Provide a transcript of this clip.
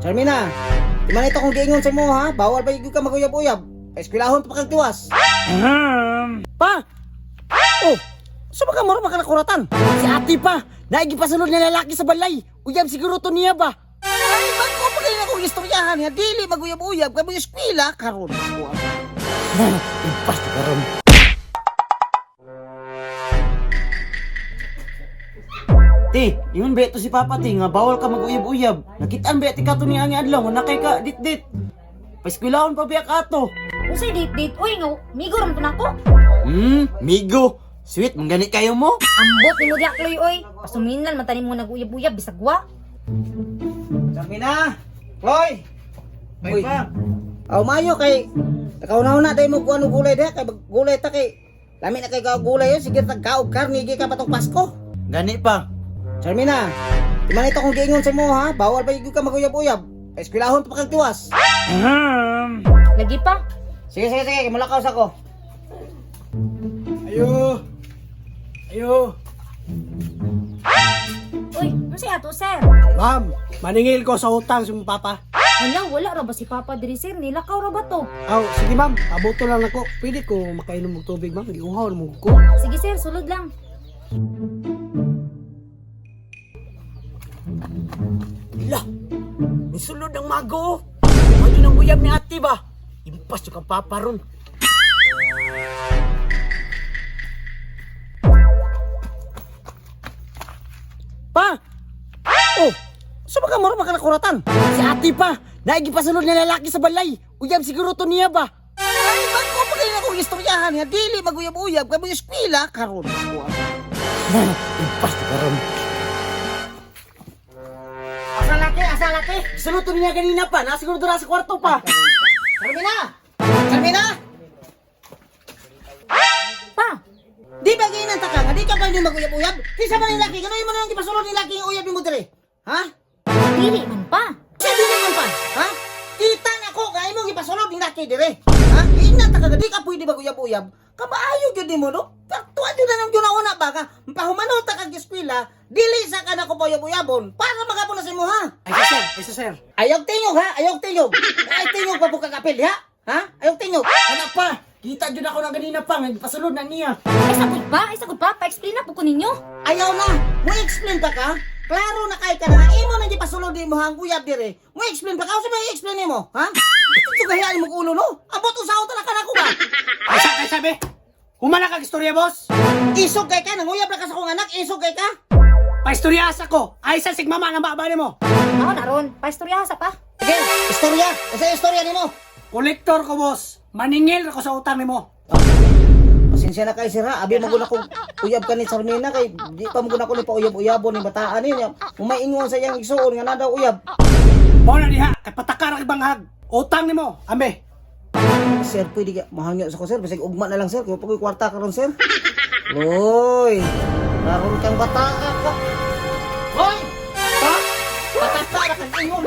Charmina, iman ito kung giingon sa mo ha, bawal ba yung ka maguyab-uyab? Eskwelahon pa kagtiwas. Pa! Oh! Saan ba ka maro makanakuratan? Si ate pa! Naigipasunod na lalaki sa balay! Uyab siguro to niya ba? Ay, ba't ko pa kayo akong istoryahan ha? Dili maguyab-uyab, kaya mo eskwela, karon. Impas na karon. Ti, ingon ba ito si Papa ti nga bawal ka mag-uyab-uyab. Nakitaan ba iti ka to ni Ani Adlaw nga nakay ka dit-dit. Paiskwelahon pa biya ka to. Usay date-date. Uy, nga, migo ram to na ko. Migo. Sweet, mangganit kayo mo? Ambot ni mo diak loy, oy. Pasuminan, matanim mo nag-uyab-uyab, bisagwa. Charmina! Chloe! Uy. Aw mayo kay nakauna-una tayo mo kung ano gulay diha kay gulay ta kay lami na kay gulay yun sige tagkaog karni gi ka patong Pasko. Gani pa. Charmina, iman ito kung giingon sa mo ha, bawal ba yung ka maguyab-uyab? Eskwelahon pa kagtiwas. Lagi pa. Sige, mulakaw sa ko. Ayo. Uy, ano siya to, sir? Ma'am, maningil ko sa utang sa mong papa. Hala, wala ra ba si Papa diri, sir? Nilakaw ra ba to? Aw, sige ma'am, pabuto lang ako. Pwede ko makainom ng tubig ma'am, giuhaw mo ko. Sige, sir, sulod lang. Lah, misulod ang mago. Ano nang uyab ni ate ba? Impas yung kang papa ron. Pa! Oh! Saan ba ka maro makanakuratan? Si ate pa! Naigipasunod na lalaki sa balay! Uyab siguro to niya ba? Ay, ba't ko pa kayo akong istoryahan nga? Dili maguyab-uyab, kaya mo yung eskwela, karon. Impas na karon. Asa laki? Sunod to niya ganina pa, nasiguro doon sa kwarto pa. Carmina! Pa! Di ba ganyan ta ka nga? Di ka ba yung maguyab-uyab? Kisa ba ng laki? Gano'n mo na lang ipasunod ng laki yung uyab yung mo dire? Ha? Dili man pa. Sabi naman pa, ha? Kita na ko, kaya mo ipasunod ng laki dire. Ha? Ina ta ka, di ka pwede maguyab-uyab. Kabaayo yun mo, no? Tuwa yun na nang una ba ka? Pahumanot ta kag eskwela, dili sa ka na ko pa uyab-uyabon para magapon na sa mo, ha? Ay sa sir. Ayaw tingog, ha? Ayaw tingog. Ay tingog pa po kakapil, ha? Ha? Ayaw tingog. Anak pa, kita dyan ako na ganina pa, nagpasulod na niya. Ay, sagot pa. Pa-explain na po ko ninyo. Ayaw na. Mo explain pa ka? Klaro na kay ka na. Imo na di pasulod mo hang uyab dire. Mo explain pa ka? Sa may explain mo, ha? Ito gayaan mo ulo no? Abot usaw ta na ko ba? Ay sabi, humana kag istorya boss. Isog kay ka nang uyab na ka sa kong anak, isog kay ka? Paistorya sa ko, ay sa sigmama ng babali mo. Ako na ron. Pa-istorya sa pa. Sige, istorya. Kasi istorya nimo. Kolektor ko boss, maningil ako sa utang nimo. Pasensya na kay sira, abi maguna kong uyab ka ni Charmina kay di pa maguna ko ni pa uyab-uyabon ni bataan niya. Umaingon sa iyang igsuon nga na daw uyab. Mo na diha, kay patakar ang banghag. Utang nimo, ambe. Sir, pwede ka mahangyo sa ko, sir. Basig ugma na lang, sir. Kaya pag kwarta ka ron, sir. Uy! Karoon kang bata ka. Hoy! Ha? Bata ka na kang ingon.